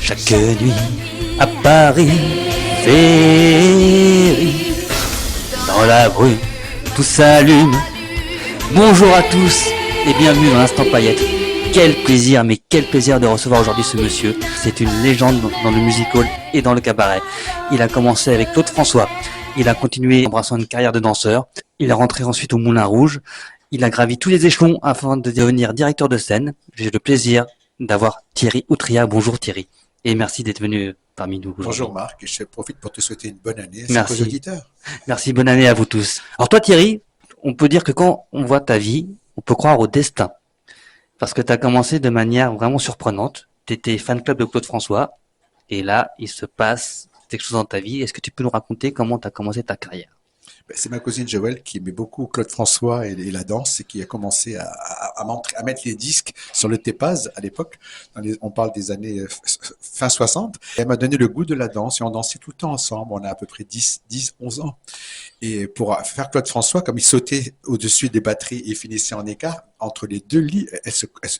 Chaque nuit à Paris, féerie, dans la brume, tout s'allume. Bonjour à tous et bienvenue dans l'Instant Paillette. Quel plaisir, mais quel plaisir de recevoir aujourd'hui ce monsieur. C'est une légende dans le musical et dans le cabaret. Il a commencé avec Claude François. Il a continué en embrassant une carrière de danseur. Il est rentré ensuite au Moulin Rouge. Il a gravi tous les échelons afin de devenir directeur de scène. J'ai le plaisir d'avoir Thierry Outria. Bonjour Thierry. Et merci d'être venu parmi nous aujourd'hui. Bonjour Marc, je profite pour te souhaiter une bonne année à tous les auditeurs. Merci, bonne année à vous tous. Alors toi Thierry, on peut dire que quand on voit ta vie, on peut croire au destin. Parce que tu as commencé de manière vraiment surprenante. Tu étais fan club de Claude François. Et là, il se passe quelque chose dans ta vie. Est-ce que tu peux nous raconter comment tu as commencé ta carrière ? C'est ma cousine Joëlle qui aimait beaucoup Claude François et la danse et qui a commencé à mettre les disques sur le Tépaz à l'époque. On parle des années fin 60. Et elle m'a donné le goût de la danse et on dansait tout le temps ensemble. On a à peu près 10, 11 ans. Et pour faire Claude François, comme il sautait au-dessus des batteries et finissait en écart, entre les deux lits,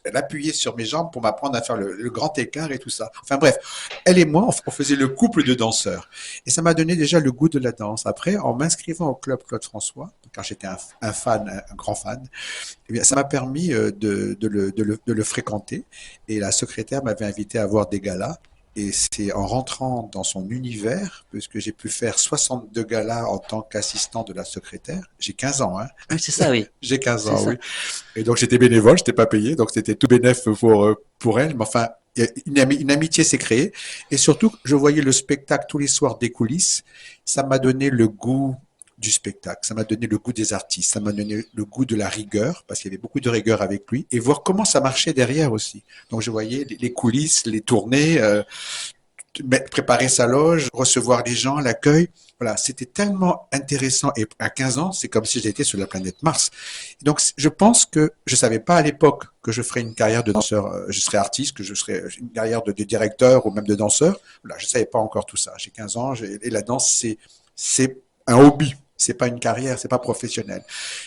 elle appuyait sur mes jambes pour m'apprendre à faire le grand écart et tout ça. Enfin bref, elle et moi, on faisait le couple de danseurs. Et ça m'a donné déjà le goût de la danse. Après, en m'inscrivant au club Claude François, quand j'étais un grand fan, eh bien, ça m'a permis de le fréquenter. Et la secrétaire m'avait invité à voir des galas. Et c'est en rentrant dans son univers, puisque j'ai pu faire 62 galas en tant qu'assistant de la secrétaire. J'ai 15 ans, hein. Oui, c'est ça, oui. J'ai 15 ans, oui. Et donc, j'étais bénévole, je n'étais pas payé, donc c'était tout bénéf pour elle. Mais enfin, une amitié s'est créée. Et surtout, je voyais le spectacle tous les soirs des coulisses. Ça m'a donné le goût du spectacle, ça m'a donné le goût des artistes, ça m'a donné le goût de la rigueur, parce qu'il y avait beaucoup de rigueur avec lui, et voir comment ça marchait derrière aussi. Donc je voyais les coulisses, les tournées, préparer sa loge, recevoir les gens, l'accueil. Voilà, c'était tellement intéressant. Et à 15 ans, c'est comme si j'étais sur la planète Mars. Donc je pense que je savais pas à l'époque que je ferais une carrière de danseur, je serais artiste, que je serais une carrière de directeur ou même de danseur. Voilà, je savais pas encore tout ça. J'ai 15 ans et la danse, c'est un hobby. C'est pas une carrière, c'est pas professionnel.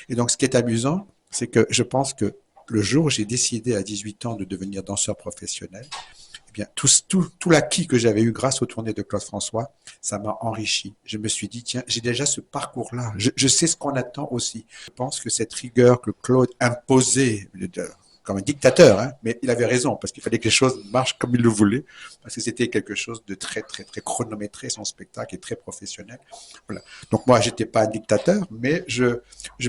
Et donc, ce qui est amusant, c'est que je pense que le jour où j'ai décidé à 18 ans de devenir danseur professionnel, eh bien, tout l'acquis que j'avais eu grâce aux tournées de Claude François, ça m'a enrichi. Je me suis dit, tiens, j'ai déjà ce parcours-là. Je sais ce qu'on attend aussi. Je pense que cette rigueur que Claude imposait, comme un dictateur, hein, mais il avait raison, parce qu'il fallait que les choses marchent comme il le voulait, parce que c'était quelque chose de très, très, très chronométré, son spectacle est très professionnel. Voilà. Donc moi, j'étais pas un dictateur, mais je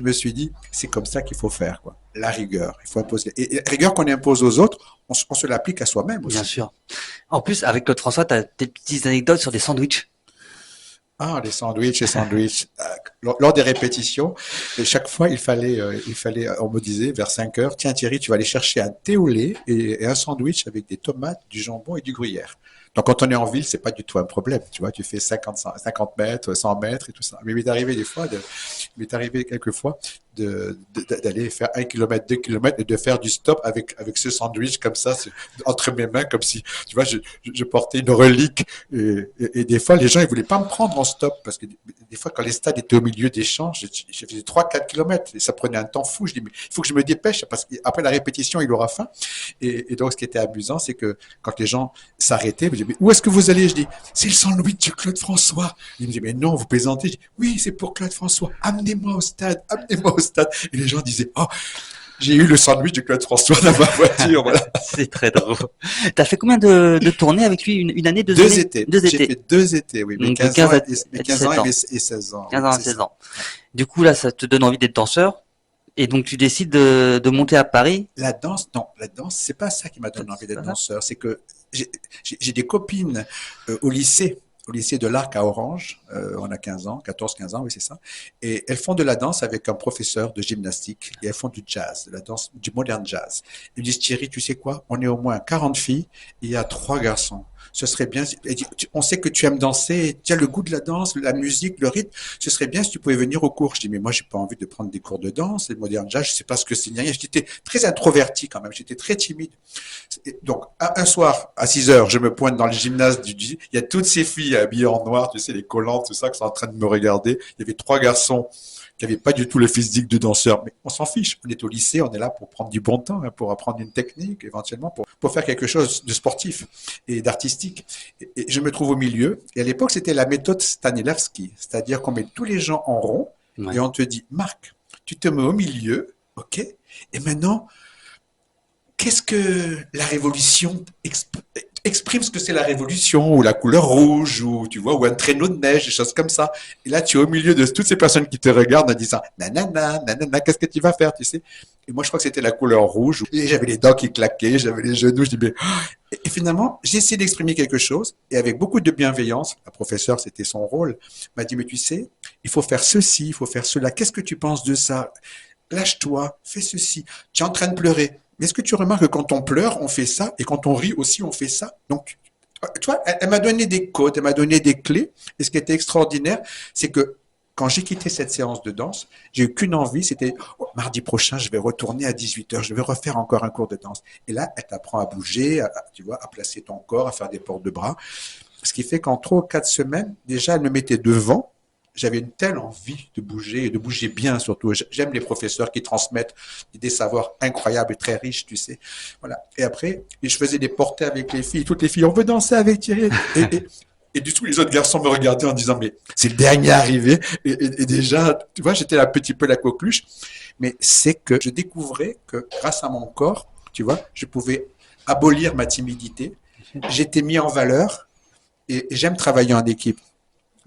me suis dit, c'est comme ça qu'il faut faire, quoi. La rigueur, il faut imposer. Et la rigueur qu'on impose aux autres, on se l'applique à soi-même aussi. Bien sûr. En plus, avec Claude François, tu as des petites anecdotes sur des sandwichs. Ah, les sandwichs. Lors des répétitions, chaque fois, il fallait, on me disait vers 5 heures, tiens Thierry, tu vas aller chercher un thé au lait et un sandwich avec des tomates, du jambon et du gruyère. Donc, quand on est en ville, c'est pas du tout un problème. Tu vois, tu fais 50 mètres, 100 mètres et tout ça. Mais il m'est arrivé quelquefois d'aller faire 1 kilomètre, 2 kilomètres et de faire du stop avec ce sandwich comme ça, entre mes mains, comme si, tu vois, je portais une relique. Et des fois, les gens, ils voulaient pas me prendre en stop parce que des fois, quand les stades étaient au milieu des champs, je faisais 3-4 kilomètres et ça prenait un temps fou. Je dis, mais il faut que je me dépêche parce qu'après la répétition, il aura faim. Et donc, ce qui était amusant, c'est que quand les gens s'arrêtaient, je dis, mais où est-ce que vous allez? Je dis, c'est le sandwich de Claude François. Il me dit, mais non, vous plaisantez. Je dis, oui, c'est pour Claude François. Amenez-moi au stade. Et les gens disaient, oh, j'ai eu le sandwich de Claude François dans ma voiture. Voilà. C'est très drôle. T'as fait combien de tournées avec lui? Une année, deux années? Étés. J'ai fait 2 étés, oui. Mais 15 ans et 16 ans. 15 ans et 16 ans. Du coup, là, ça te donne envie d'être danseur. Et donc, tu décides de monter à Paris? La danse, c'est pas ça qui m'a donné envie d'être danseur. C'est que j'ai des copines au lycée de l'Arc à Orange, on a 15 ans, 14-15 ans, oui c'est ça, et elles font de la danse avec un professeur de gymnastique, et elles font du jazz, de la danse, du modern jazz. Ils me disent, Thierry, tu sais quoi, on est au moins 40 filles, et il y a 3 garçons. Ce serait bien, on sait que tu aimes danser, tu as le goût de la danse, la musique, le rythme, ce serait bien si tu pouvais venir au cours. Je dis, mais moi, j'ai pas envie de prendre des cours de danse, et le modern jazz, je sais pas ce que c'est, rien. J'étais très introverti quand même, j'étais très timide. Donc, un soir, à 6 heures, je me pointe dans le gymnase il y a toutes ces filles habillées en noir, tu sais, les collantes, tout ça, qui sont en train de me regarder. Il y avait 3 garçons qui n'avait pas du tout le physique de danseur. Mais on s'en fiche. On est au lycée, on est là pour prendre du bon temps, hein, pour apprendre une technique, éventuellement, pour faire quelque chose de sportif et d'artistique. Et je me trouve au milieu. Et à l'époque, c'était la méthode Stanislavski. C'est-à-dire qu'on met tous les gens en rond et on te dit, Marc, tu te mets au milieu, ok? Et maintenant, qu'est-ce que la révolution exprime ce que c'est la révolution, ou la couleur rouge, ou tu vois, ou un traîneau de neige, des choses comme ça. Et là, tu es au milieu de toutes ces personnes qui te regardent en disant nanana, nanana, qu'est-ce que tu vas faire, tu sais. Et moi, je crois que c'était la couleur rouge. Et j'avais les dents qui claquaient, j'avais les genoux, je dis mais... Et finalement, j'ai essayé d'exprimer quelque chose, et avec beaucoup de bienveillance, la professeure, c'était son rôle, m'a dit, mais tu sais, il faut faire ceci, il faut faire cela. Qu'est-ce que tu penses de ça? Lâche-toi, fais ceci. Tu es en train de pleurer. Mais est-ce que tu remarques que quand on pleure, on fait ça, et quand on rit aussi, on fait ça? Donc, tu vois, elle m'a donné des codes, elle m'a donné des clés, et ce qui était extraordinaire, c'est que quand j'ai quitté cette séance de danse, j'ai eu qu'une envie, c'était mardi prochain, je vais retourner à 18h, je vais refaire encore un cours de danse. Et là, elle t'apprend à bouger, tu vois, à placer ton corps, à faire des portes de bras. Ce qui fait qu'en 3 ou 4 semaines, déjà, elle me mettait devant. J'avais une telle envie de bouger, et de bouger bien surtout. J'aime les professeurs qui transmettent des savoirs incroyables et très riches, tu sais. Voilà. Et après, je faisais des portées avec les filles. Toutes les filles, on veut danser avec Thierry. Et du coup, les autres garçons me regardaient en disant, mais c'est le dernier arrivé. Et déjà, tu vois, j'étais un petit peu la coqueluche. Mais c'est que je découvrais que grâce à mon corps, tu vois, je pouvais abolir ma timidité. J'étais mis en valeur et j'aime travailler en équipe.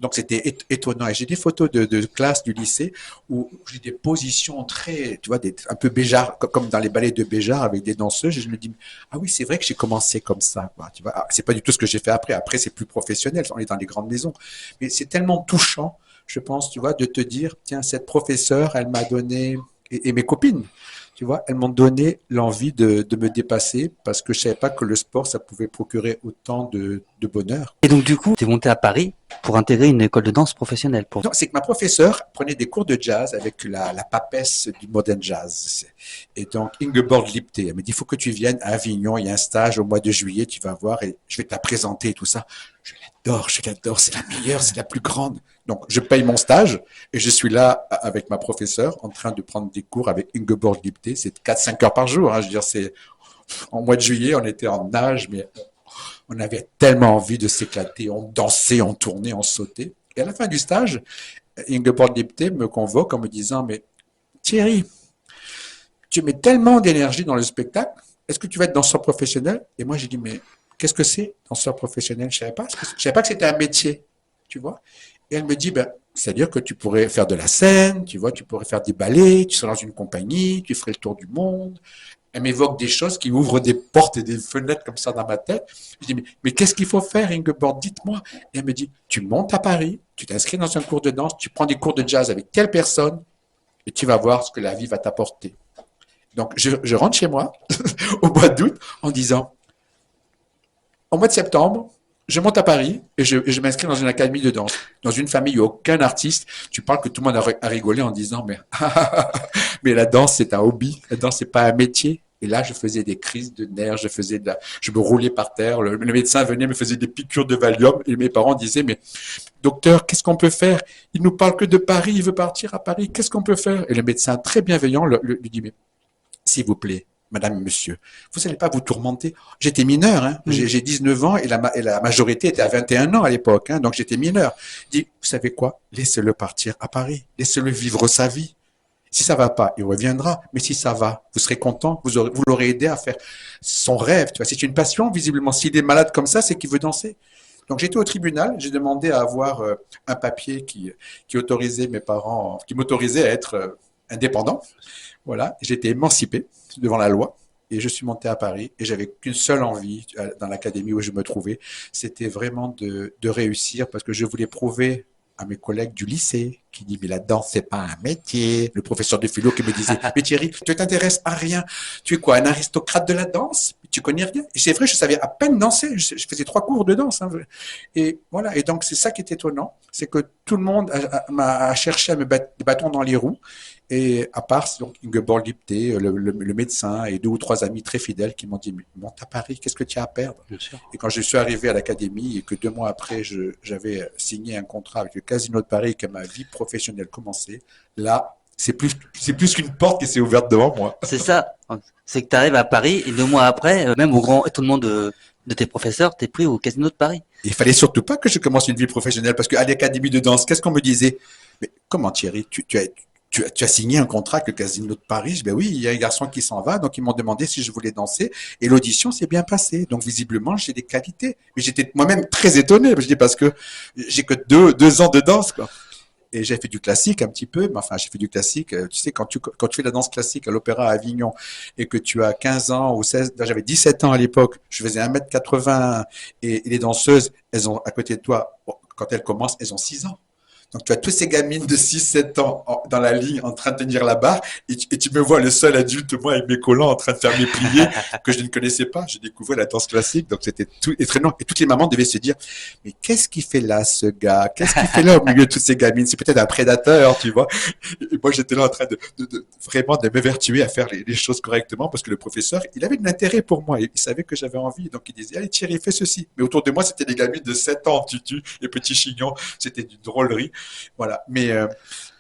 Donc, c'était étonnant. Et j'ai des photos de classe du lycée où j'ai des positions très, tu vois, un peu Béjart, comme dans les ballets de Béjart avec des danseuses. Et je me dis, ah oui, c'est vrai que j'ai commencé comme ça, quoi. Tu vois, c'est pas du tout ce que j'ai fait après. Après, c'est plus professionnel. On est dans les grandes maisons. Mais c'est tellement touchant, je pense, tu vois, de te dire, tiens, cette professeure, elle m'a donné, et mes copines, tu vois, elles m'ont donné l'envie de me dépasser parce que je savais pas que le sport, ça pouvait procurer autant de bonheur. Et donc, du coup, tu es monté à Paris pour intégrer une école de danse professionnelle. Non, c'est que ma professeure prenait des cours de jazz avec la papesse du modern jazz. Et donc, Ingeborg Lipté, elle me dit, il faut que tu viennes à Avignon, il y a un stage au mois de juillet, tu vas voir, et je vais te la présenter et tout ça. Je l'adore, c'est la meilleure, c'est la plus grande. Donc, je paye mon stage et je suis là avec ma professeure en train de prendre des cours avec Ingeborg Lipté. C'est 4-5 heures par jour. Hein. Je veux dire, c'est en mois de juillet, on était en nage, mais on avait tellement envie de s'éclater. On dansait, on tournait, on sautait. Et à la fin du stage, Ingeborg Lipté me convoque en me disant, mais Thierry, tu mets tellement d'énergie dans le spectacle, est-ce que tu vas être danseur professionnel? Et moi, j'ai dit, mais qu'est-ce que c'est, danseur professionnel? Je savais pas que c'était un métier, tu vois. Et elle me dit, ben, c'est-à-dire que tu pourrais faire de la scène, tu vois, tu pourrais faire des ballets, tu serais dans une compagnie, tu ferais le tour du monde. Elle m'évoque des choses qui ouvrent des portes et des fenêtres comme ça dans ma tête. Je dis, mais qu'est-ce qu'il faut faire, Ingeborg? Dites-moi. Et elle me dit, tu montes à Paris, tu t'inscris dans un cours de danse, tu prends des cours de jazz avec telle personne et tu vas voir ce que la vie va t'apporter. Donc, je rentre chez moi au mois d'août en disant, au mois de septembre, je monte à Paris et je m'inscris dans une académie de danse. Dans une famille où il n'y a aucun artiste, tu parles que tout le monde a rigolé en disant, mais la danse, c'est un hobby. La danse, c'est pas un métier. Et là, je faisais des crises de nerfs, je me roulais par terre. Le médecin venait, me faisait des piqûres de Valium et mes parents disaient, mais docteur, qu'est-ce qu'on peut faire? Il nous parle que de Paris, il veut partir à Paris, qu'est-ce qu'on peut faire? Et le médecin, très bienveillant, lui dit, mais s'il vous plaît, madame, monsieur, vous n'allez pas vous tourmenter. J'étais mineur, hein. J'ai 19 ans et la majorité était à 21 ans à l'époque, hein, donc j'étais mineur. Il dit, vous savez quoi? Laissez-le partir à Paris. Laissez-le vivre sa vie. Si ça va pas, il reviendra. Mais si ça va, vous serez content. Vous l'aurez aidé à faire son rêve. Tu vois, c'est une passion, visiblement. S'il est malade comme ça, c'est qu'il veut danser. Donc j'étais au tribunal, j'ai demandé à avoir un papier qui autorisait mes parents, qui m'autorisait à être indépendant. Voilà, j'étais émancipé devant la loi et je suis monté à Paris et j'avais qu'une seule envie dans l'académie où je me trouvais, c'était vraiment de réussir parce que je voulais prouver à mes collègues du lycée qui disent mais la danse c'est pas un métier, le professeur de philo qui me disait mais Thierry tu t'intéresses à rien, tu es quoi un aristocrate de la danse, tu connais rien. Et c'est vrai, je savais à peine danser, je faisais 3 cours de danse hein. Et voilà, et donc c'est ça qui est étonnant, c'est que tout le monde m'a cherché à me battre des bâtons dans les roues. Et à part donc Ingeborg Lipté, le médecin et deux ou trois amis très fidèles qui m'ont dit, mais monte à Paris, qu'est-ce que tu as à perdre? Bien sûr. Et quand je suis arrivé à l'académie et que 2 mois après, j'avais signé un contrat avec le Casino de Paris et que ma vie professionnelle commençait, là, c'est plus qu'une porte qui s'est ouverte devant moi. C'est ça. C'est que tu arrives à Paris et 2 mois après, même au grand étonnement de tes professeurs, t'es pris au Casino de Paris. Il fallait surtout pas que je commence une vie professionnelle parce qu'à l'académie de danse, qu'est-ce qu'on me disait? Mais comment Thierry, tu as signé un contrat avec le Casino de Paris? Je dis, ben oui, il y a un garçon qui s'en va, donc ils m'ont demandé si je voulais danser et l'audition s'est bien passée. Donc visiblement, j'ai des qualités. Mais j'étais moi-même très étonné. Je dis parce que j'ai que deux ans de danse, quoi. Et j'ai fait du classique un petit peu, mais enfin, j'ai fait du classique. Tu sais, quand tu fais la danse classique à l'Opéra à Avignon et que tu as 15 ans ou 16, j'avais 17 ans à l'époque, je faisais 1m80 et les danseuses, elles ont, à côté de toi, quand elles commencent, elles ont 6 ans. Donc, tu as toutes ces gamines de 6-7 ans dans la ligne en train de tenir la barre et tu me vois le seul adulte, moi, avec mes collants en train de faire mes pliés que je ne connaissais pas. J'ai découvert la danse classique, donc c'était tout étonnant. Et toutes les mamans devaient se dire, mais qu'est-ce qu'il fait là, ce gars? Qu'est-ce qu'il fait là au milieu de toutes ces gamines? C'est peut-être un prédateur, tu vois. Et moi, j'étais là en train de vraiment de m'évertuer à faire les choses correctement parce que le professeur, il avait de l'intérêt pour moi. Il savait que j'avais envie. Donc, il disait, allez, Thierry, fais ceci. Mais autour de moi, c'était des gamines de 7 ans, tutu, les petits chignons. C'était d'une drôlerie. Voilà. Mais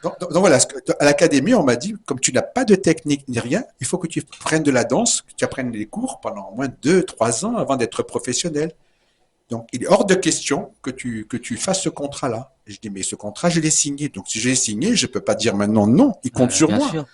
donc voilà, à l'académie, on m'a dit, comme tu n'as pas de technique ni rien, il faut que tu prennes de la danse, que tu apprennes les cours pendant au moins 2-3 ans avant d'être professionnel. Donc, il est hors de question que tu fasses ce contrat-là. Et je dis, mais ce contrat, je l'ai signé. Donc, si je l'ai signé, je peux pas dire maintenant non, il compte sur Bien moi. sûr.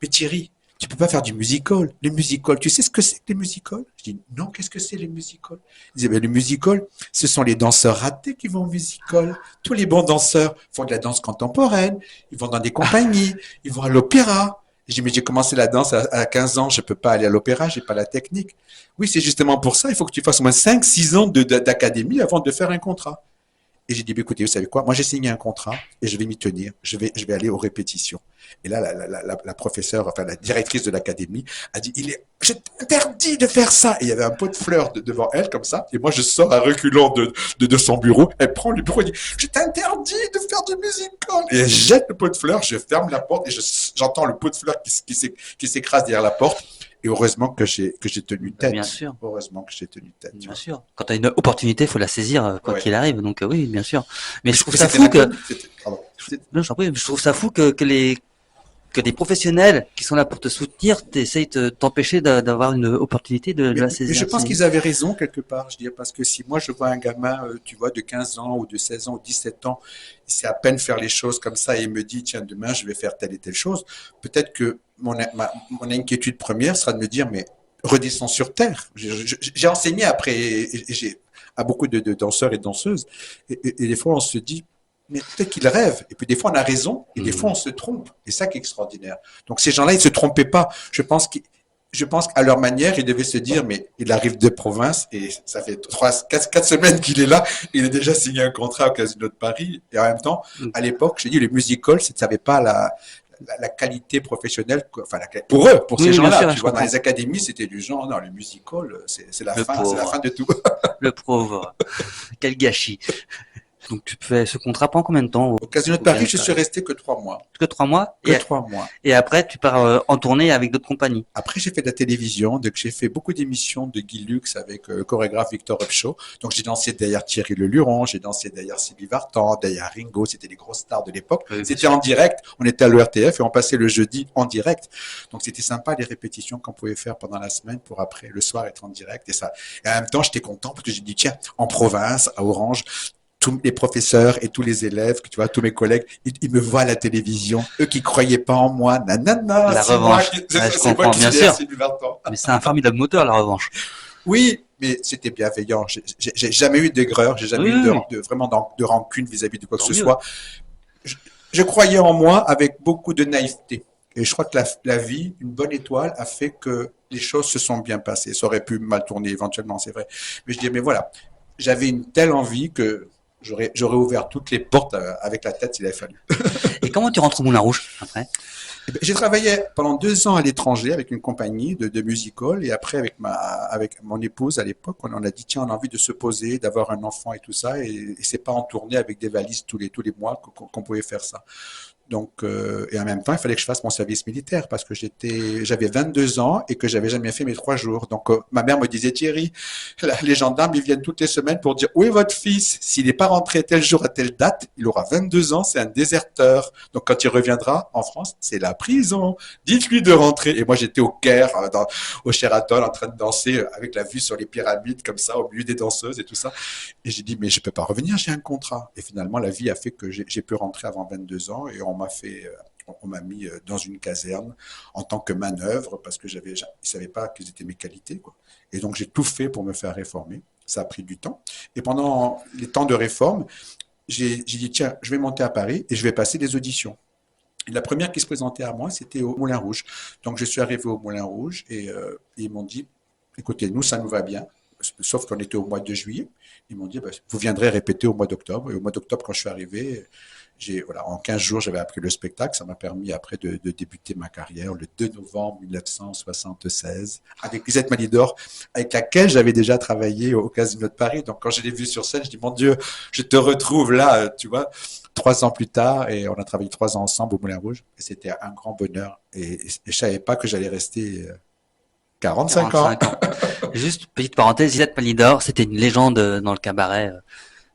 Mais Thierry, tu peux pas faire du musical. Les musicals, tu sais ce que c'est que les musicals? Je dis, non, qu'est-ce que c'est les musicals? Il disait, ben, les musicals, ce sont les danseurs ratés qui vont au musical. Tous les bons danseurs font de la danse contemporaine, ils vont dans des compagnies, ils vont à l'opéra. Je dis, mais j'ai commencé la danse à 15 ans, je peux pas aller à l'opéra, j'ai pas la technique. Oui, c'est justement pour ça, il faut que tu fasses au moins 5-6 ans d'académie avant de faire un contrat. Et j'ai dit, écoutez, vous savez quoi? Moi, j'ai signé un contrat et je vais m'y tenir. Je vais aller aux répétitions. Et là, la professeure, enfin, la directrice de l'académie a dit, je t'interdis de faire ça. Et il y avait un pot de fleurs devant elle, comme ça. Et moi, je sors à reculons de son bureau. Elle prend le bureau et dit, je t'interdis de faire du musical. Et elle jette le pot de fleurs, je ferme la porte et j'entends le pot de fleurs qui s'écrase derrière la porte. Et heureusement que j'ai tenu tête. Bien sûr. Heureusement que j'ai tenu tête. Bien sûr. Quand tu as une opportunité, il faut la saisir quoi Ouais. qu'il arrive. Donc oui, bien sûr. Mais je trouve Mais ça c'était fou que pardon. non, j'en prie, je trouve ça fou que des professionnels qui sont là pour te soutenir t'essayent de t'empêcher d'avoir une opportunité de la saisir. Mais je pense qu'ils avaient raison quelque part, je dirais, parce que si moi je vois un gamin, tu vois, de 15 ans ou de 16 ans ou 17 ans, il sait à peine faire les choses comme ça et il me dit, tiens, demain je vais faire telle et telle chose, peut-être que mon inquiétude première sera de me dire, mais redescends sur terre. J'ai enseigné après à beaucoup de danseurs et de danseuses et des fois on se dit, mais peut-être qu'ils rêvent. Et puis des fois, on a raison. Et des fois, on se trompe. Et ça qui est extraordinaire. Donc ces gens-là, ils se trompaient pas. Je pense qu'à leur manière, ils devaient se dire, mais il arrive de province et ça fait 4 semaines qu'il est là. Il a déjà signé un contrat au Casino de Paris. Et en même temps, à l'époque, j'ai dit, le musical, ça n'avait pas la qualité professionnelle, enfin, pour eux, pour ces gens-là. Tu vois, dans les académies, c'était du genre, non, le musical, c'est la fin de tout. Le pauvre. Quel gâchis. Donc tu fais ce contrat pendant combien de temps au Casino de Paris? Je suis resté que 3 mois. Que 3 mois? Que 3 mois. Et après, tu pars en tournée avec d'autres compagnies. Après, j'ai fait de la télévision. Donc, j'ai fait beaucoup d'émissions de Guy Lux avec le chorégraphe Victor Upshaw. Donc, j'ai dansé derrière Thierry Leluron, j'ai dansé derrière Sylvie Vartan, derrière Ringo. C'était les grosses stars de l'époque. C'était en direct. On était à l'ERTF et on passait le jeudi en direct. Donc, c'était sympa les répétitions qu'on pouvait faire pendant la semaine pour après, le soir, être en direct et ça. Et en même temps, j'étais content parce que j'ai dit, tiens, en province, à Orange, tous les professeurs et tous les élèves, tu vois, tous mes collègues, ils me voient à la télévision, eux qui croyaient pas en moi, nanana, la revanche. Je comprends, bien sûr. Mais c'est un formidable moteur, la revanche. Oui, mais c'était bienveillant. J'ai jamais eu d'aigreur, j'ai jamais eu vraiment de rancune vis-à-vis de quoi que ce soit. Je croyais en moi avec beaucoup de naïveté. Et je crois que la vie, une bonne étoile, a fait que les choses se sont bien passées. Ça aurait pu mal tourner éventuellement, c'est vrai. Mais je dis, mais voilà, j'avais une telle envie que j'aurais ouvert toutes les portes avec la tête s'il avait fallu. Et comment tu rentres au Moulin Rouge après? Eh ben, j'ai travaillé pendant 2 ans à l'étranger avec une compagnie de music hall et après avec mon épouse à l'époque, on en a dit tiens, on a envie de se poser, d'avoir un enfant et tout ça et c'est pas en tournée avec des valises tous les mois qu'on pouvait faire ça. Donc, et en même temps, il fallait que je fasse mon service militaire parce que j'avais 22 ans et que j'avais jamais fait mes 3 jours. Donc, ma mère me disait, Thierry, les gendarmes, ils viennent toutes les semaines pour dire, où est votre fils? S'il n'est pas rentré tel jour à telle date, il aura 22 ans, c'est un déserteur. Donc, quand il reviendra en France, c'est la prison. Dites-lui de rentrer. Et moi, j'étais au Caire, au Sheraton, en train de danser avec la vue sur les pyramides, comme ça, au milieu des danseuses et tout ça. Et j'ai dit, mais je peux pas revenir, j'ai un contrat. Et finalement, la vie a fait que j'ai pu rentrer avant 22 ans et on m'a mis dans une caserne en tant que manœuvre parce que ils savaient pas quelles étaient mes qualités, quoi. Et donc, j'ai tout fait pour me faire réformer. Ça a pris du temps. Et pendant les temps de réforme, j'ai dit, tiens, je vais monter à Paris et je vais passer des auditions. Et la première qui se présentait à moi, c'était au Moulin Rouge. Donc, je suis arrivé au Moulin Rouge et ils m'ont dit, écoutez, nous, ça nous va bien. Sauf qu'on était au mois de juillet. Ils m'ont dit, bah, vous viendrez répéter au mois d'octobre. Et au mois d'octobre, quand je suis arrivé, en 15 jours, j'avais appris le spectacle. Ça m'a permis après de débuter ma carrière le 2 novembre 1976 avec Lisette Malidor, avec laquelle j'avais déjà travaillé au Casino de Paris. Donc, quand je l'ai vue sur scène, je dis, mon Dieu, je te retrouve là, tu vois, 3 ans plus tard. Et on a travaillé 3 ans ensemble au Moulin Rouge. Et c'était un grand bonheur. Et je savais pas que j'allais rester 45 ans. Juste petite parenthèse, Lisette Palidor, c'était une légende dans le cabaret.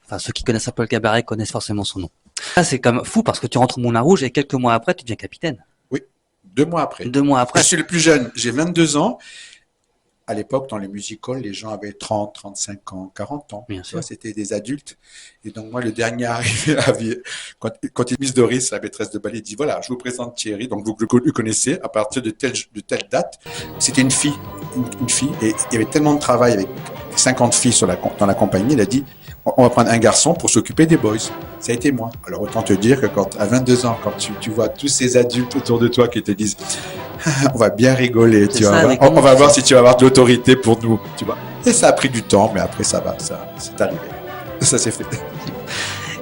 Enfin, ceux qui connaissent un peu le cabaret connaissent forcément son nom. Ça, c'est comme fou parce que tu rentres au Moulin Rouge et quelques mois après, tu deviens capitaine. Oui, 2 mois après. 2 mois après. Je suis le plus jeune, j'ai 22 ans. À l'époque, dans les music-halls, les gens avaient 30, 35 ans, 40 ans. Bien sûr. C'était des adultes. Et donc, moi, le dernier arrivé, quand Miss Doris, la maîtresse de ballet, dit, voilà, je vous présente Thierry. Donc, vous le connaissez à partir de telle date. C'était une fille, une fille. Et il y avait tellement de travail avec 50 filles dans la compagnie. Elle a dit, on va prendre un garçon pour s'occuper des boys. Ça a été moi. Alors, autant te dire que à 22 ans, quand tu vois tous ces adultes autour de toi qui te disent, on va bien rigoler, tu vois. On va voir si tu vas avoir de l'autorité pour nous, tu vois. Et ça a pris du temps, mais après ça c'est arrivé. Ça s'est fait.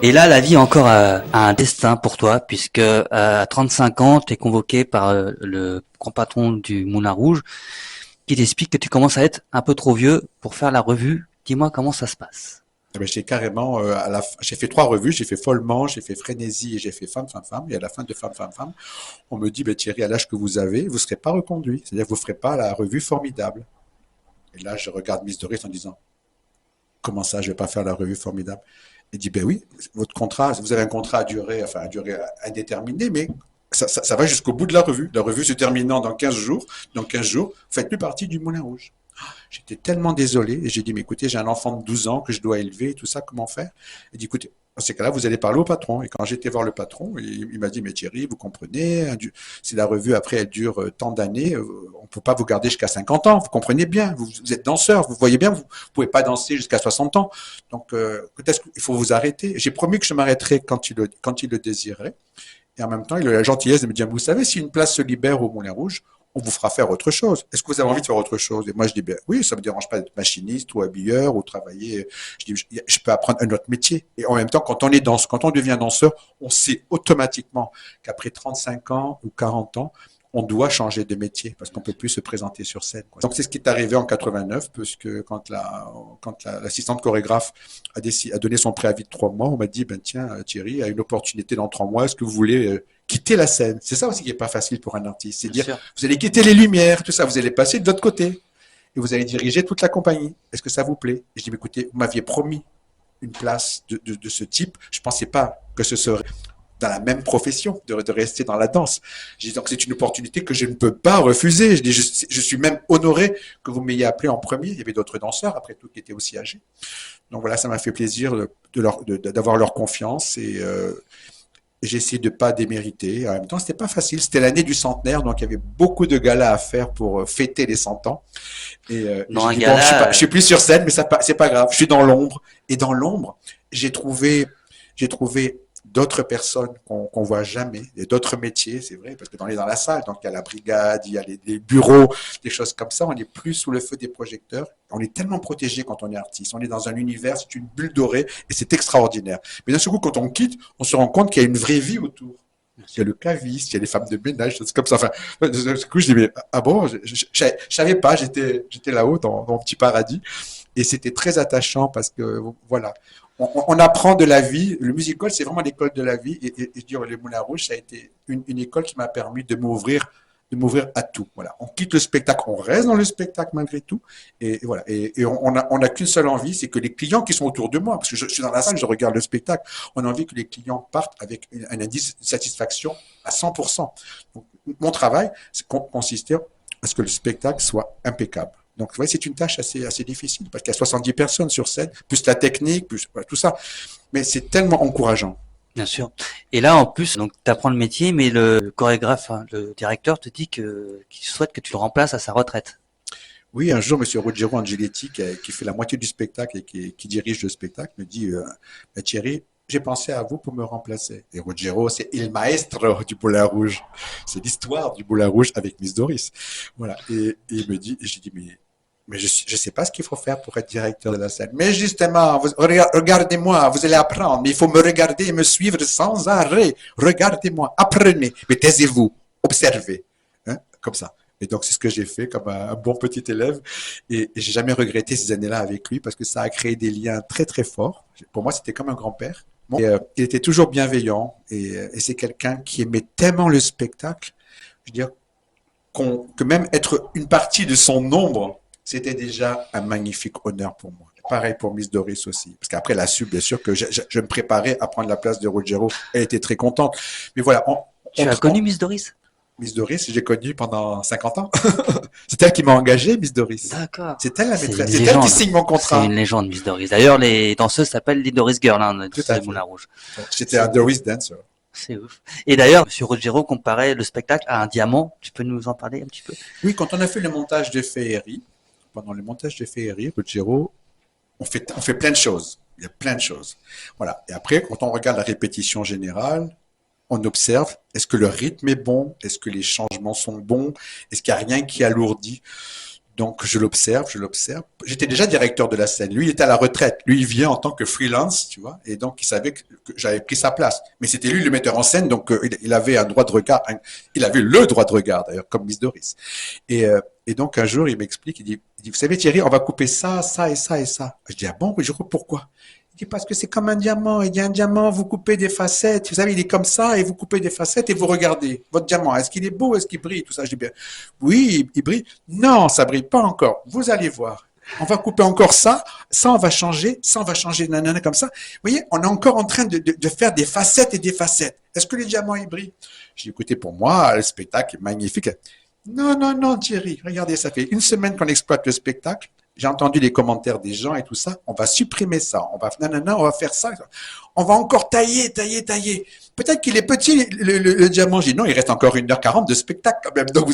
Et là, la vie encore a un destin pour toi, puisque à 35 ans, tu es convoqué par le grand patron du Moulin Rouge, qui t'explique que tu commences à être un peu trop vieux pour faire la revue. Dis-moi comment ça se passe. Eh ben, j'ai carrément, j'ai fait 3 revues, j'ai fait Follement, j'ai fait Frénésie et j'ai fait Femme, Femme, Femme. Et à la fin de Femme, Femme, Femme, on me dit, ben, Thierry, à l'âge que vous avez, vous ne serez pas reconduit. C'est-à-dire que vous ne ferez pas la revue Formidable. Et là, je regarde Miss Doris en disant, comment ça, je ne vais pas faire la revue Formidable? Elle dit, ben oui, votre contrat, vous avez un contrat à durée indéterminée, mais ça va jusqu'au bout de la revue. La revue se terminant dans 15 jours. Dans 15 jours, vous ne faites plus partie du Moulin Rouge. J'étais tellement désolé et j'ai dit, mais écoutez, j'ai un enfant de 12 ans que je dois élever et tout ça, comment faire? Il dit, écoutez, dans ces cas-là, vous allez parler au patron. Et quand j'étais voir le patron, il m'a dit, mais Thierry, vous comprenez, si la revue après elle dure tant d'années, on ne peut pas vous garder jusqu'à 50 ans. Vous comprenez bien, vous êtes danseur, vous voyez bien, vous ne pouvez pas danser jusqu'à 60 ans. Donc, peut-être qu'il faut vous arrêter. J'ai promis que je m'arrêterais quand il le désirait. Et en même temps, il a la gentillesse de me dire, vous savez, si une place se libère au Moulin Rouge, on vous fera faire autre chose. Est-ce que vous avez envie de faire autre chose? Et moi, je dis, ben, oui, ça me dérange pas d'être machiniste ou habilleur ou travailler. Je dis, je peux apprendre un autre métier. Et en même temps, quand on devient danseur, on sait automatiquement qu'après 35 ans ou 40 ans, on doit changer de métier parce qu'on peut plus se présenter sur scène, quoi. Donc, c'est ce qui est arrivé en 89, puisque quand l'assistante chorégraphe a donné son préavis de 3 mois, on m'a dit, ben, tiens, Thierry a une opportunité dans 3 mois. Est-ce que vous voulez quitter la scène? C'est ça aussi qui est pas facile pour un artiste. C'est dire, vous allez quitter les lumières, tout ça. Vous allez passer de l'autre côté et vous allez diriger toute la compagnie. Est-ce que ça vous plaît? Et je dis, mais écoutez, vous m'aviez promis une place de ce type. Je pensais pas que ce serait dans la même profession, de rester dans la danse. Je dis, donc c'est une opportunité que je ne peux pas refuser. Je dis, je suis même honoré que vous m'ayez appelé en premier. Il y avait d'autres danseurs, après tout, qui étaient aussi âgés. Donc voilà, ça m'a fait plaisir d'avoir leur confiance et j'ai essayé de pas démériter. En même temps, c'était pas facile. C'était l'année du centenaire, donc il y avait beaucoup de galas à faire pour fêter les 100 ans. Et Dans un dit, gala, bon, je suis plus sur scène, mais c'est pas grave. Je suis dans l'ombre. Et dans l'ombre, j'ai trouvé d'autres personnes qu'on voit jamais, et d'autres métiers, c'est vrai, parce que on est dans la salle, donc il y a la brigade, il y a les bureaux, des choses comme ça, on n'est plus sous le feu des projecteurs. On est tellement protégé quand on est artiste. On est dans un univers, c'est une bulle dorée, et c'est extraordinaire. Mais d'un seul coup, quand on quitte, on se rend compte qu'il y a une vraie vie autour. Il y a le caviste, il y a les femmes de ménage, c'est comme ça. Enfin, du coup, je dis, mais, ah bon, je savais pas, j'étais là-haut dans mon petit paradis. Et c'était très attachant parce que, voilà, on apprend de la vie. Le musical, c'est vraiment l'école de la vie. Et je dis, les Moulins Rouges, ça a été une école qui m'a permis de m'ouvrir à tout. Voilà. On quitte le spectacle, on reste dans le spectacle malgré tout. Et voilà. Et on a qu'une seule envie, c'est que les clients qui sont autour de moi, parce que je suis dans la salle, je regarde le spectacle, on a envie que les clients partent avec un indice de satisfaction à 100%. Donc, mon travail, c'est consistait à ce que le spectacle soit impeccable. Donc, ouais, c'est une tâche assez difficile parce qu'il y a 70 personnes sur scène, plus la technique, plus voilà, tout ça. Mais c'est tellement encourageant. Bien sûr. Et là, en plus, donc, t'apprends le métier, mais le chorégraphe, hein, le directeur te dit qu'il souhaite que tu le remplaces à sa retraite. Oui, un jour, M. Ruggero Angeletti, qui fait la moitié du spectacle et qui dirige le spectacle, me dit Thierry, j'ai pensé à vous pour me remplacer. Et Ruggero, c'est il maestro du Moulin Rouge. C'est l'histoire du Moulin Rouge avec Miss Doris. Voilà. Et il me dit, j'ai dit, mais je sais pas ce qu'il faut faire pour être directeur de la scène. Mais justement, regardez-moi, vous allez apprendre. Mais il faut me regarder et me suivre sans arrêt. Regardez-moi, apprenez. Mais taisez-vous, observez. Hein, comme ça. Et donc, c'est ce que j'ai fait comme un bon petit élève. Et j'ai jamais regretté ces années-là avec lui parce que ça a créé des liens très, très forts. Pour moi, c'était comme un grand-père. Bon, il était toujours bienveillant et c'est quelqu'un qui aimait tellement le spectacle. Je veux dire, que même être une partie de son ombre, c'était déjà un magnifique honneur pour moi. Pareil pour Miss Doris aussi. Parce qu'après, elle a su, bien sûr, que je me préparais à prendre la place de Ruggero. Elle était très contente. Mais voilà. Tu as connu Miss Doris? Miss Doris, j'ai connu pendant 50 ans. C'est elle qui m'a engagé, Miss Doris. D'accord. C'est elle la maîtresse. C'est elle qui signe mon contrat. C'est une légende, Miss Doris. D'ailleurs, les danseuses s'appellent les Doris Girls, hein, Tout à fait. Moulin Rouge. J'étais un Doris dancer. C'est ouf. Et d'ailleurs, M. Ruggero comparait le spectacle à un diamant. Tu peux nous en parler un petit peu? Oui, quand on a fait le montage de Féerie, pendant le montage de Féerie, Ruggero, on fait plein de choses. Il y a plein de choses. Voilà. Et après, quand on regarde la répétition générale, on observe, est-ce que le rythme est bon? Est-ce que les changements sont bons? Est-ce qu'il n'y a rien qui alourdit? Donc, je l'observe. J'étais déjà directeur de la scène. Lui, il était à la retraite. Lui, il vient en tant que freelance, tu vois. Et donc, il savait que j'avais pris sa place. Mais c'était lui le metteur en scène. Donc, il avait un droit de regard. Il avait le droit de regard, d'ailleurs, comme Miss Doris. Et donc, un jour, il m'explique, il dit, vous savez, Thierry, on va couper ça, ça et ça et ça. Je dis, ah bon? Je coupe pourquoi? Il dit, parce que c'est comme un diamant. Il dit, un diamant, vous coupez des facettes. Vous savez, il est comme ça et vous coupez des facettes et vous regardez votre diamant. Est-ce qu'il est beau? Est-ce qu'il brille? Tout ça. Je dis bien, oui, il brille. Non, ça brille pas encore. Vous allez voir. On va couper encore ça. Ça, on va changer. Ça, on va changer. Nanana, comme ça. Vous voyez, on est encore en train de faire des facettes et des facettes. Est-ce que les diamants, ils brillent? Je dis, écoutez, pour moi, le spectacle est magnifique. Non, non, non, Thierry. Regardez, ça fait une semaine qu'on exploite le spectacle. J'ai entendu les commentaires des gens et tout ça. On va supprimer ça. On va faire ça. On va encore tailler. Peut-être qu'il est petit, le diamant. J'ai dit non, il reste encore 1h40 de spectacle quand même. Donc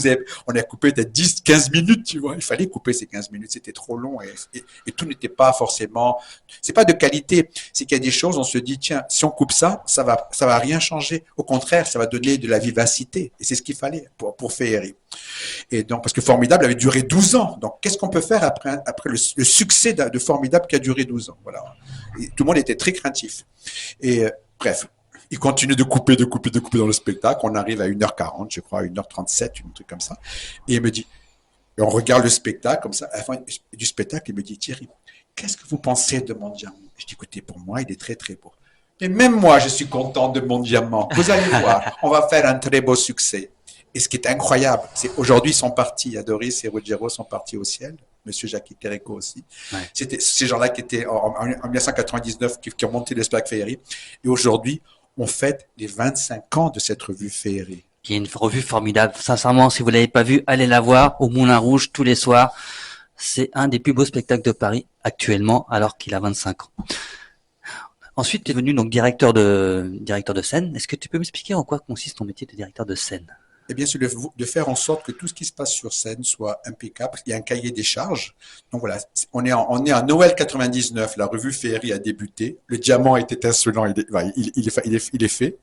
on a coupé peut-être 10, 15 minutes, tu vois. Il fallait couper ces 15 minutes. C'était trop long et tout n'était pas forcément, c'est pas de qualité. C'est qu'il y a des choses, on se dit, tiens, si on coupe ça, ça va rien changer. Au contraire, ça va donner de la vivacité. Et c'est ce qu'il fallait pour Féerie. Et donc, parce que Formidable avait duré 12 ans. Donc, qu'est-ce qu'on peut faire après le succès de Formidable qui a duré 12 ans? Voilà. Et tout le monde était très craintif. Et bref, il continue de couper dans le spectacle. On arrive à 1h40, je crois, à 1h37, un truc comme ça. Et il me dit, et on regarde le spectacle comme ça. À la fin du spectacle, il me dit, Thierry, qu'est-ce que vous pensez de mon diamant? Je dis, écoutez, pour moi, il est très, très beau. Et même moi, je suis content de mon diamant. Vous allez voir, on va faire un très beau succès. Et ce qui est incroyable, c'est aujourd'hui, ils sont partis. Doris et Ruggero sont partis au ciel. Monsieur Jacques Terrico aussi. Ouais. C'était ces gens-là qui étaient en 1999, qui ont monté le spectacle Féerie. Et aujourd'hui, on fête les 25 ans de cette revue Féerie. Qui est une revue formidable. Sincèrement, si vous l'avez pas vue, allez la voir au Moulin Rouge tous les soirs. C'est un des plus beaux spectacles de Paris actuellement, alors qu'il a 25 ans. Ensuite, tu es devenu donc directeur de scène. Est-ce que tu peux m'expliquer en quoi consiste ton métier de directeur de scène? Eh bien, c'est de faire en sorte que tout ce qui se passe sur scène soit impeccable. Il y a un cahier des charges. Donc voilà, on est en Noël 99. La revue Féerie a débuté. Le diamant est étincelant. Il est fait.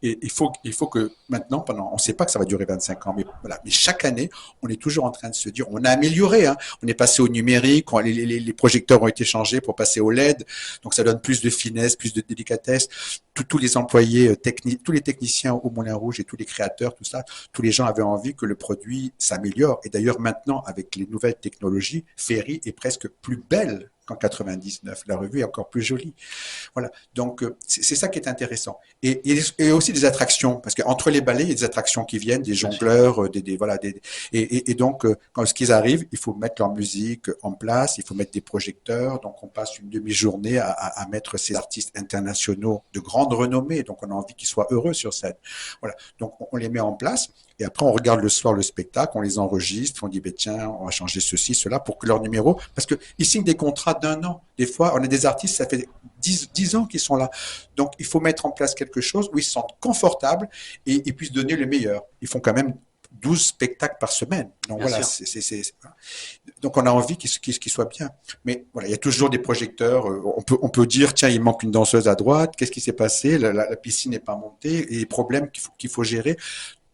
Et il faut que maintenant, on ne sait pas que ça va durer 25 ans, mais voilà. Mais chaque année, on est toujours en train de se dire, on a amélioré. Hein. On est passé au numérique. Les projecteurs ont été changés pour passer au LED. Donc ça donne plus de finesse, plus de délicatesse. Tous les employés techniques, tous les techniciens au Moulin Rouge et tous les créateurs, tout ça, tous les gens avaient envie que le produit s'améliore. Et d'ailleurs, maintenant, avec les nouvelles technologies, Ferry est presque plus belle qu'en 99. La revue est encore plus jolie. Voilà. Donc, c'est ça qui est intéressant. Et aussi des attractions, parce qu'entre les ballets, il y a des attractions qui viennent, des jongleurs, voilà, et donc, quand ce qu'ils arrivent, il faut mettre leur musique en place, il faut mettre des projecteurs. Donc, on passe une demi-journée à mettre ces artistes internationaux de grande renommée. Donc, on a envie qu'ils soient heureux sur scène. Voilà. Donc, on les met en place. Et après, on regarde le soir le spectacle, on les enregistre, on dit, ben, tiens, on va changer ceci, cela, pour que leur numéro, parce qu'ils signent des contrats d'1 an. Des fois, on a des artistes, ça fait 10 ans qu'ils sont là. Donc, il faut mettre en place quelque chose où ils se sentent confortables et ils puissent donner le meilleur. Ils font quand même 12 spectacles par semaine. Donc Bien voilà, sûr. donc on a envie qu'ils soient bien. Mais voilà, il y a toujours des projecteurs. On peut dire, tiens, il manque une danseuse à droite. Qu'est-ce qui s'est passé? La piscine n'est pas montée. Et les problèmes qu'il faut gérer.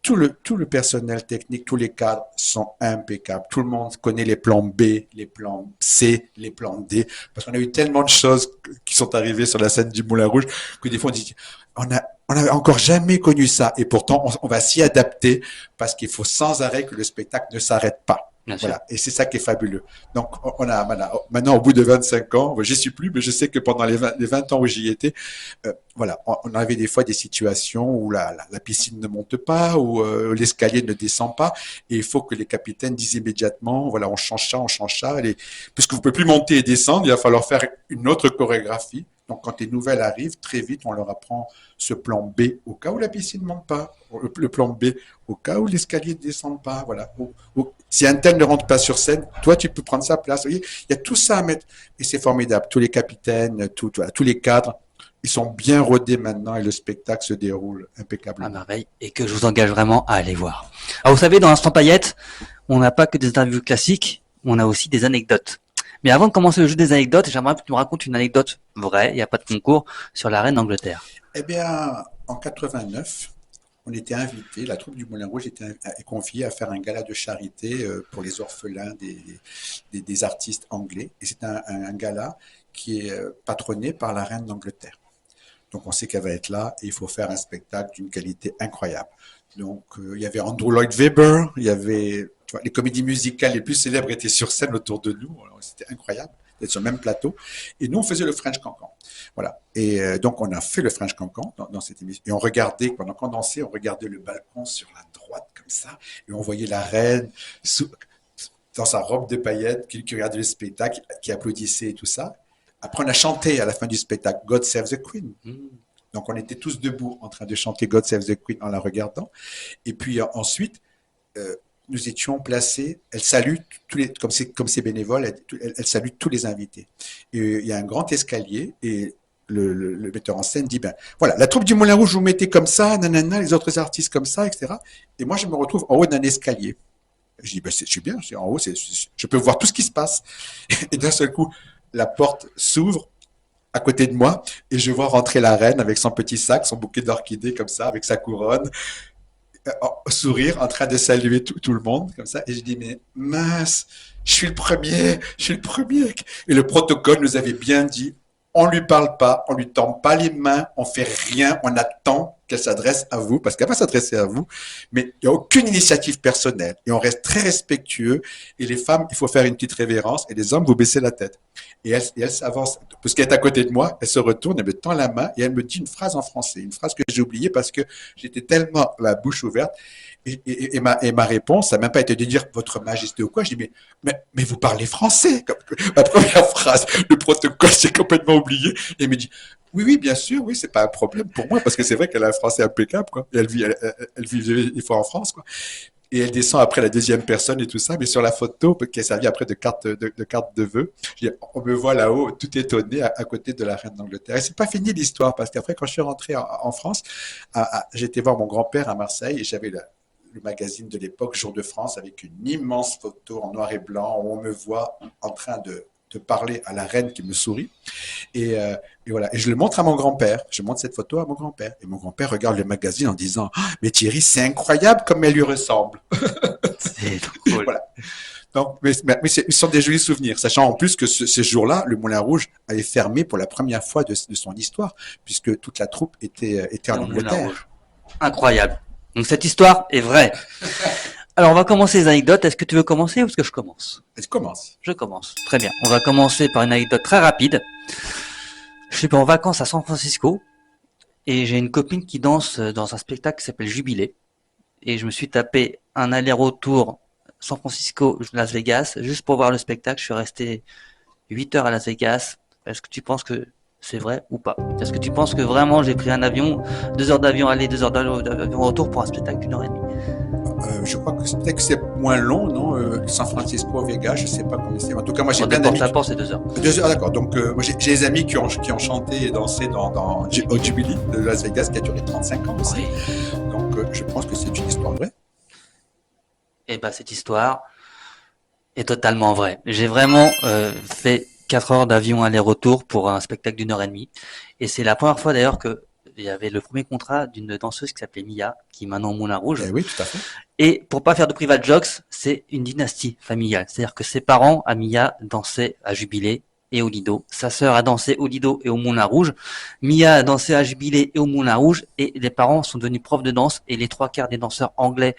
Tout le personnel technique, tous les cadres sont impeccables. Tout le monde connaît les plans B, les plans C, les plans D. Parce qu'on a eu tellement de choses qui sont arrivées sur la scène du Moulin Rouge que des fois on dit, on n'a encore jamais connu ça. Et pourtant, on va s'y adapter parce qu'il faut sans arrêt que le spectacle ne s'arrête pas. Bien sûr. Voilà. Et c'est ça qui est fabuleux. Donc, maintenant, au bout de 25 ans, j'y suis plus, mais je sais que pendant les 20 ans où j'y étais, voilà, on avait des fois des situations où la piscine ne monte pas, où l'escalier ne descend pas, et il faut que les capitaines disent immédiatement, voilà, on change ça, puisque vous pouvez plus monter et descendre, il va falloir faire une autre chorégraphie. Donc, quand les nouvelles arrivent, très vite, on leur apprend ce plan B au cas où la piscine ne monte pas, le plan B au cas où l'escalier ne descend pas. Voilà. Si un tel ne rentre pas sur scène, toi, tu peux prendre sa place. Vous voyez, il y a tout ça à mettre. Et c'est formidable. Tous les capitaines, voilà, tous les cadres, ils sont bien rodés maintenant et le spectacle se déroule À impeccablement. merveille. Et que je vous engage vraiment à aller voir. Alors, vous savez, dans Instant Paillette, on n'a pas que des interviews classiques, on a aussi des anecdotes. Mais avant de commencer le jeu des anecdotes, j'aimerais que tu me racontes une anecdote vraie, il n'y a pas de concours, sur la reine d'Angleterre. Eh bien, en 89, on était invité, la troupe du Moulin Rouge était confiée à faire un gala de charité pour les orphelins des artistes anglais. Et c'est un gala qui est patronné par la reine d'Angleterre. Donc on sait qu'elle va être là et il faut faire un spectacle d'une qualité incroyable. Donc il y avait Andrew Lloyd Webber, il y avait les comédies musicales les plus célèbres étaient sur scène autour de nous. Alors, c'était incroyable d'être sur le même plateau. Et nous on faisait le French Cancan. Voilà. Et donc on a fait le French Cancan dans cette émission. Et on regardait, pendant qu'on dansait, on regardait le balcon sur la droite comme ça. Et on voyait la reine dans sa robe de paillettes qui regardait le spectacle, qui applaudissait et tout ça. Après, on a chanté à la fin du spectacle God Save the Queen. Donc, on était tous debout en train de chanter God Save the Queen en la regardant. Et puis ensuite, nous étions placés. Elle salue comme c'est bénévole, elle salue tous les invités. Et il y a un grand escalier et le metteur en scène dit, ben voilà, la troupe du Moulin Rouge, vous mettez comme ça, nanana, les autres artistes comme ça, etc. Et moi, je me retrouve en haut d'un escalier. Je dis, ben je suis bien, en haut, je peux voir tout ce qui se passe. Et d'un seul coup, la porte s'ouvre à côté de moi et je vois rentrer la reine avec son petit sac, son bouquet d'orchidées comme ça, avec sa couronne, sourire, en train de saluer tout le monde comme ça. Et je dis, mais mince, je suis le premier. Et le protocole nous avait bien dit, on lui parle pas, on lui tend pas les mains, on fait rien, on attend qu'elle s'adresse à vous, parce qu'elle va s'adresser à vous, mais il n'y a aucune initiative personnelle, et on reste très respectueux, et les femmes, il faut faire une petite révérence, et les hommes, vous baissez la tête. Et elle s'avance, parce qu'elle est à côté de moi, elle se retourne, elle me tend la main, et elle me dit une phrase en français, une phrase que j'ai oubliée, parce que j'étais tellement la bouche ouverte, et ma réponse, ça n'a même pas été de dire votre majesté ou quoi. Je dis, mais vous parlez français. Ma première phrase, le protocole, j'ai complètement oublié. Et elle me dit, oui, bien sûr, oui, c'est pas un problème pour moi, parce que c'est vrai qu'elle a un français impeccable, quoi. Et elle vit des fois en France, quoi. Et elle descend après la deuxième personne et tout ça, mais sur la photo, qui a servi après de carte de vœux, on me voit là-haut, tout étonné, à côté de la reine d'Angleterre. Et c'est pas fini l'histoire, parce qu'après, quand je suis rentré en France, j'étais voir mon grand-père à Marseille, et j'avais le magazine de l'époque, Jour de France, avec une immense photo en noir et blanc où on me voit en train de parler à la reine qui me sourit. Et voilà. Et je le montre à mon grand-père. Je montre cette photo à mon grand-père. Et mon grand-père regarde le magazine en disant ah, mais Thierry, c'est incroyable comme elle lui ressemble. C'est drôle. Voilà. Donc, ce sont des jolis souvenirs, sachant en plus que ce jour-là, le Moulin Rouge avait fermé pour la première fois de son histoire, puisque toute la troupe était en Angleterre. Incroyable. Donc cette histoire est vraie. Alors on va commencer les anecdotes. Est-ce que tu veux commencer ou est-ce que je commence? Je commence. Je commence. Très bien. On va commencer par une anecdote très rapide. Je suis en vacances à San Francisco et j'ai une copine qui danse dans un spectacle qui s'appelle Jubilé. Et je me suis tapé un aller-retour San Francisco, Las Vegas, juste pour voir le spectacle. Je suis resté 8 heures à Las Vegas. Est-ce que tu penses que c'est vrai ou pas? Est-ce que tu penses que vraiment j'ai pris un avion, 2 heures d'avion aller, 2 heures d'avion retour pour un spectacle d'1 heure et demie? Je crois que peut-être que c'est moins long, non? San Francisco, Vegas, je sais pas combien c'est. En tout cas, moi j'ai plein d'amis. Porte à porte, c'est 2 heures. 2 heures, ah, d'accord. Donc moi j'ai des amis qui ont chanté et dansé au Jubilee de Las Vegas qui a duré 35 ans aussi. Oui. Donc je pense que c'est une histoire vraie. Eh ben cette histoire est totalement vraie. J'ai vraiment fait 4 heures d'avion aller-retour pour un spectacle d'1 heure et demie. Et c'est la première fois d'ailleurs que il y avait le premier contrat d'une danseuse qui s'appelait Mia, qui est maintenant au Moulin Rouge. Oui, tout à fait. Et pour pas faire de private jokes, c'est une dynastie familiale. C'est-à-dire que ses parents, à Mia, dansaient à Jubilé et au Lido. Sa sœur a dansé au Lido et au Moulin Rouge. Mia a dansé à Jubilé et au Moulin Rouge. Et les parents sont devenus profs de danse. Et les 3/4 des danseurs anglais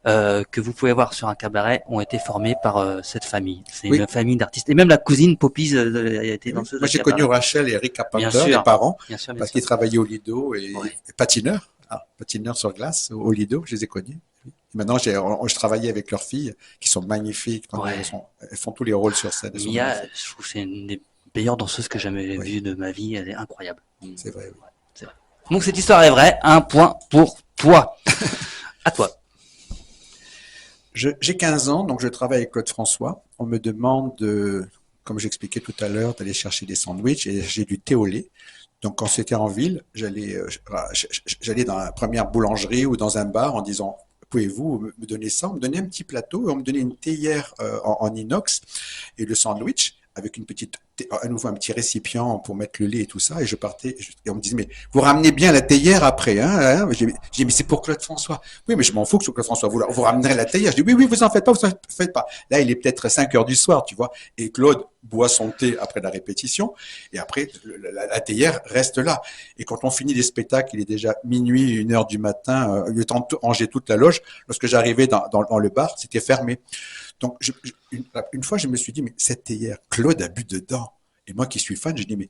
que vous pouvez voir sur un cabaret ont été formés par cette famille. C'est une famille d'artistes. Et même la cousine Poppies a été danseuse. Moi, j'ai connu Rachel et Eric Carpenter, les parents, parce qu'ils travaillaient au Lido et patineurs. Patineurs sur glace au Lido, je les ai connus. Et maintenant, je travaillais avec leurs filles, qui sont magnifiques. Elles font tous les rôles sur scène. Mia, je trouve que c'est une des meilleures danseuses que j'ai jamais vues de ma vie. Elle est incroyable. C'est vrai, oui. C'est vrai. Donc, cette histoire est vraie. 1 point pour toi. À toi. J'ai 15 ans, donc je travaille avec Claude François. On me demande, comme j'expliquais tout à l'heure, d'aller chercher des sandwichs et j'ai du thé au lait. Donc quand c'était en ville, j'allais dans la première boulangerie ou dans un bar en disant pouvez-vous me donner ça? On me donnait un petit plateau et on me donnait une théière en inox et le sandwich avec à nouveau un petit récipient pour mettre le lait et tout ça. Et je partais et on me disait mais vous ramenez bien la théière après, hein? J'ai dit mais c'est pour Claude François. Oui, mais je m'en fous que c'est Claude François. Vous ramènerez la théière. Je dis oui, vous en faites pas, vous en faites pas. Là, il est peut-être 5 heures du soir, tu vois. Et Claude boit son thé après la répétition et après la théière reste là. Et quand on finit les spectacles, il est déjà minuit, 1 heure du matin, le temps de ranger toute la loge. Lorsque j'arrivais dans le bar, c'était fermé. Donc, une fois, je me suis dit, mais cette théière, Claude a bu dedans. Et moi qui suis fan, je dis, mais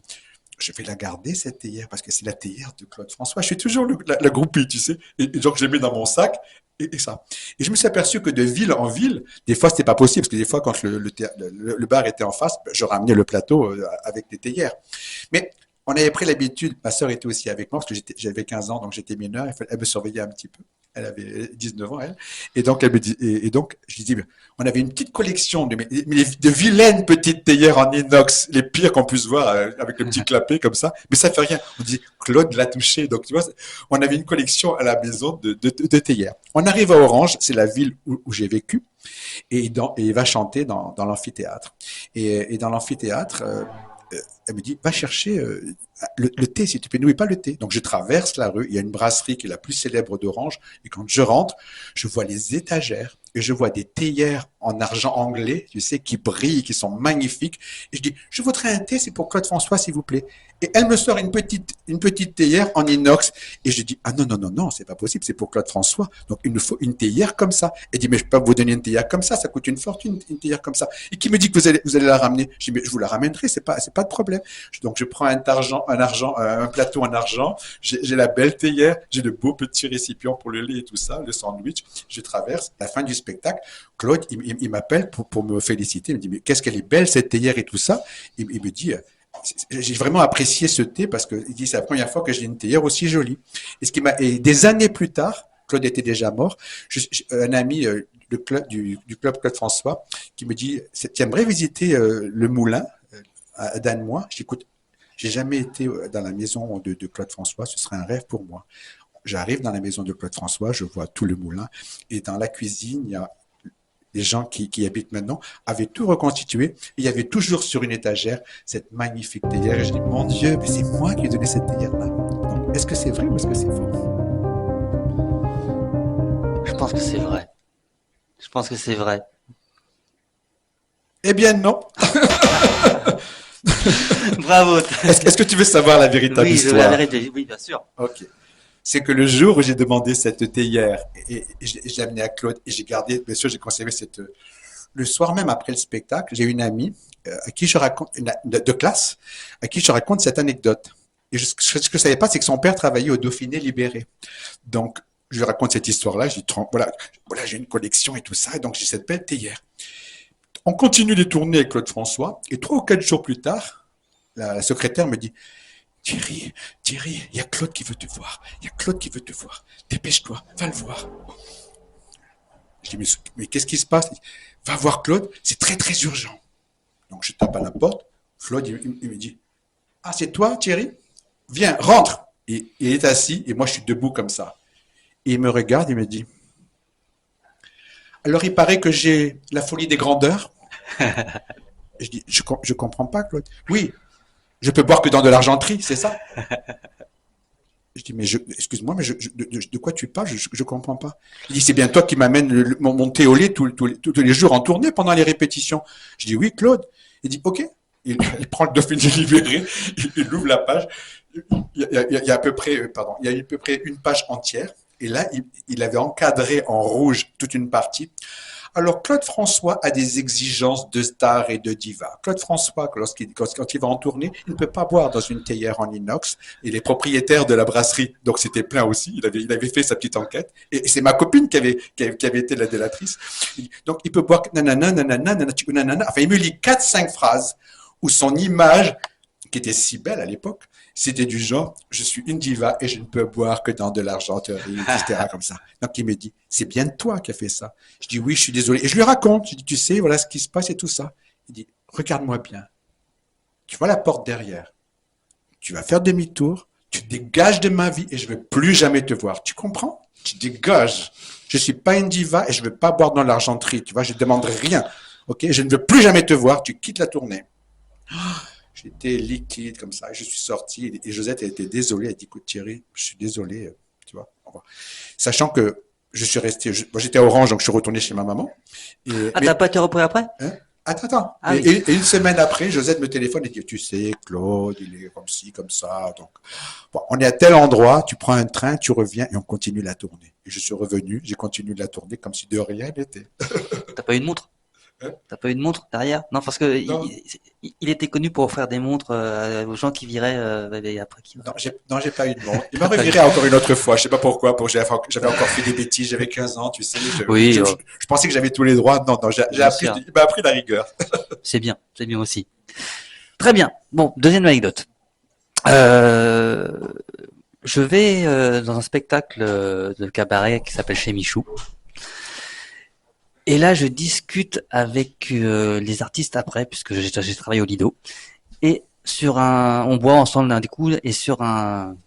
je vais la garder, cette théière, parce que c'est la théière de Claude François. Je suis toujours la groupie, tu sais. Et donc, je l'ai mis dans mon sac et ça. Et je me suis aperçu que de ville en ville, des fois, c'était pas possible, parce que des fois, quand le bar était en face, je ramenais le plateau avec des théières. Mais on avait pris l'habitude, ma sœur était aussi avec moi, parce que j'avais 15 ans, donc j'étais mineur, elle me surveillait un petit peu. Elle avait 19 ans, elle. Et donc, je lui dis, on avait une petite collection de vilaines petites théières en inox, les pires qu'on puisse voir, avec le petit clapet comme ça. Mais ça fait rien. On dit, Claude l'a touché. Donc, tu vois, on avait une collection à la maison de théières. On arrive à Orange, c'est la ville où j'ai vécu. Et il va chanter dans l'amphithéâtre. Et dans l'amphithéâtre, elle me dit, va chercher le thé, si tu peux. N'oublie pas le thé. Donc, je traverse la rue. Il y a une brasserie qui est la plus célèbre d'Orange. Et quand je rentre, je vois les étagères et je vois des théières en argent anglais, tu sais, qui brillent, qui sont magnifiques. Et je dis, je voudrais un thé, c'est pour Claude François, s'il vous plaît. Et elle me sort une petite théière en inox. Et je dis, ah non, c'est pas possible, c'est pour Claude François. Donc, il nous faut une théière comme ça. Elle dit, mais je peux pas vous donner une théière comme ça coûte une fortune, une théière comme ça. Et qui me dit que vous allez la ramener? Je dis, mais je vous la ramènerai, c'est pas de problème. Donc, je prends un plateau en argent, j'ai la belle théière, j'ai de beaux petits récipients pour le lait et tout ça, le sandwich. Je traverse la fin du spectacle. Claude, il m'appelle pour me féliciter. Il me dit, mais qu'est-ce qu'elle est belle, cette théière et tout ça. Il me dit, j'ai vraiment apprécié ce thé parce que il dit, c'est la première fois que j'ai une théière aussi jolie. Et des années plus tard, Claude était déjà mort, un ami du club Claude François qui me dit, tu aimerais visiter le moulin à Danemois? Je dis, écoute, j'ai jamais été dans la maison de Claude François, ce serait un rêve pour moi. j'arrive dans la maison de Claude François, je vois tout le moulin, et dans la cuisine, il y a les gens qui habitent maintenant avaient tout reconstitué. Il y avait toujours sur une étagère cette magnifique théière. Et je dis, mon Dieu, mais c'est moi qui ai donné cette théière-là. Donc, est-ce que c'est vrai ou est-ce que c'est faux? Je pense que c'est vrai. Je pense que c'est vrai. Eh bien, non. Bravo. Est-ce que tu veux savoir la véritable Oui, je veux histoire? la vérité. Oui, bien sûr. Ok. C'est que le jour où j'ai demandé cette théière et je l'ai amenée à Claude et j'ai gardé, bien sûr, j'ai conservé cette. Le soir même après le spectacle, j'ai une amie à qui je raconte, de classe, à qui je raconte cette anecdote. Et ce que je ne savais pas, c'est que son père travaillait au Dauphiné libéré. Donc, je lui raconte cette histoire-là. Je dis, voilà, j'ai une collection et tout ça. Et donc, j'ai cette belle théière. On continue les tournées avec Claude François. Et 3 ou 4 jours plus tard, la secrétaire me dit, Thierry, il y a Claude qui veut te voir. Il y a Claude qui veut te voir. Dépêche-toi, va le voir. Je dis, mais qu'est-ce qui se passe? Va voir Claude, c'est très très urgent. Donc je tape à la porte. Claude, il me dit, ah, c'est toi, Thierry? Viens, rentre. Et il est assis et moi je suis debout comme ça. Et il me regarde, il me dit, alors il paraît que j'ai la folie des grandeurs. Je dis, je comprends pas, Claude. Oui, je peux boire que dans de l'argenterie, c'est ça? Je dis, mais excuse-moi, mais de quoi tu parles? Je comprends pas. Il dit, c'est bien toi qui m'amènes mon thé au lait tous les jours en tournée pendant les répétitions. Je dis, oui, Claude. Il dit, ok. Il prend le Dauphiné libéré, il ouvre la page. Il y a à peu près, il y a à peu près une page entière. Et là, il avait encadré en rouge toute une partie. Alors, Claude François a des exigences de star et de diva. Claude François, quand il va en tournée, il ne peut pas boire dans une théière en inox. Il est propriétaire de la brasserie, donc c'était plein aussi. Il avait fait sa petite enquête. Et c'est ma copine qui avait été la délatrice. Donc, il peut boire nanana, nanana, nanana. Enfin, il me lit 4-5 phrases où son image, qui était si belle à l'époque, c'était du genre, je suis une diva et je ne peux boire que dans de l'argenterie, etc. comme ça. Donc, il me dit, c'est bien toi qui as fait ça. Je dis, oui, je suis désolé. Et je lui raconte. Je dis, tu sais, voilà ce qui se passe et tout ça. Il dit, regarde-moi bien. Tu vois la porte derrière. Tu vas faire demi-tour. Tu dégages de ma vie et je ne veux plus jamais te voir. Tu comprends? Tu dégages. Je ne suis pas une diva et je ne veux pas boire dans l'argenterie. Tu vois, je ne demande rien. OK? Je ne veux plus jamais te voir. Tu quittes la tournée. J'étais liquide comme ça. Je suis sorti et Josette a été désolée. Elle a dit, écoute Thierry, je suis désolé, tu vois. Sachant que je suis resté, moi j'étais à Orange, donc je suis retourné chez ma maman. T'as pas été repris après? Hein? Attends. Ah, et, oui. et une semaine après, Josette me téléphone et dit, tu sais, Claude, il est comme ci, comme ça. Donc, bon, on est à tel endroit, tu prends un train, tu reviens et on continue la tournée. Et je suis revenu, j'ai continué la tournée comme si de rien n'était. T'as pas eu de montre? T'as pas eu de montre derrière? Non, parce que il était connu pour offrir des montres aux gens qui viraient après qui. Non, j'ai pas eu de montre. Il m'a reviré encore une autre fois. Je sais pas pourquoi. J'avais encore fait des bêtises. J'avais 15 ans, tu sais. Je pensais que j'avais tous les droits. Non, il m'a appris la rigueur. C'est bien aussi. Très bien. Bon, deuxième anecdote. Je vais dans un spectacle de cabaret qui s'appelle Chez Michou. Et là, je discute avec les artistes après, puisque j'ai travaillé au Lido. Et on boit ensemble d'un coup, et sur un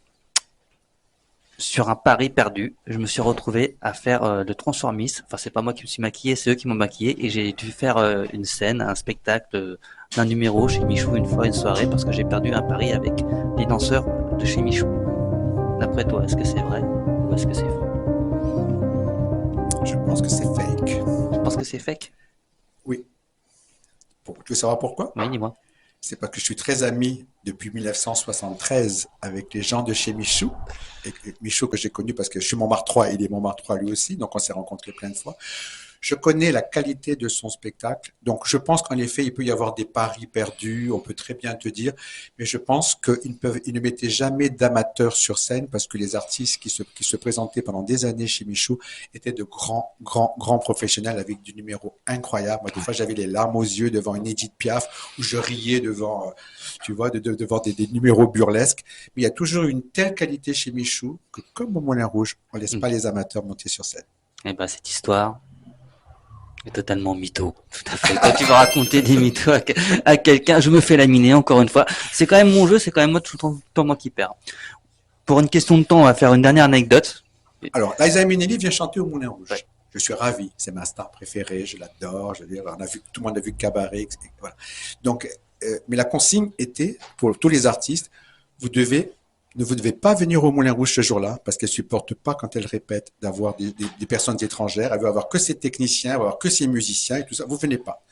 pari perdu, je me suis retrouvé à faire le Transformisme. Enfin, c'est pas moi qui me suis maquillé, c'est eux qui m'ont maquillé, et j'ai dû faire une scène, un spectacle d'un numéro chez Michou une fois, une soirée, parce que j'ai perdu un pari avec les danseurs de chez Michou. D'après toi, est-ce que c'est vrai ou est-ce que c'est faux? Je pense que c'est fake. Tu penses que c'est fake? Oui. Tu veux savoir pourquoi? Oui, dis-moi. C'est parce que je suis très ami depuis 1973 avec les gens de chez Michou. Et Michou que j'ai connu parce que je suis Montmartre 3, il est Montmartre 3 lui aussi, donc on s'est rencontrés plein de fois. Je connais la qualité de son spectacle, donc je pense qu'en effet, il peut y avoir des paris perdus, on peut très bien te dire, mais je pense qu'ils ne mettaient jamais d'amateurs sur scène parce que les artistes qui se présentaient pendant des années chez Michou étaient de grands professionnels avec du numéro incroyable. Moi, des fois, j'avais les larmes aux yeux devant une Edith Piaf où je riais devant, tu vois, devant des numéros burlesques. Mais il y a toujours une telle qualité chez Michou que, comme au Moulin Rouge, on ne laisse pas les amateurs monter sur scène. Eh ben, cette histoire est totalement mytho. Tout à fait. Quand tu vas raconter des mythos à quelqu'un, je me fais laminer encore une fois. C'est quand même mon jeu, c'est quand même moi, tout le temps moi qui perds. Pour une question de temps, on va faire une dernière anecdote. Alors, Liza Minnelli vient chanter au Moulin Rouge. Ouais. Je suis ravi, c'est ma star préférée, je l'adore. Je veux dire, tout le monde a vu Cabaret, etc. Voilà. Donc, mais la consigne était pour tous les artistes, vous ne devez pas venir au Moulin Rouge ce jour-là parce qu'elle supporte pas quand elle répète d'avoir des personnes étrangères. Elle veut avoir que ses techniciens, elle veut avoir que ses musiciens et tout ça. Vous venez pas.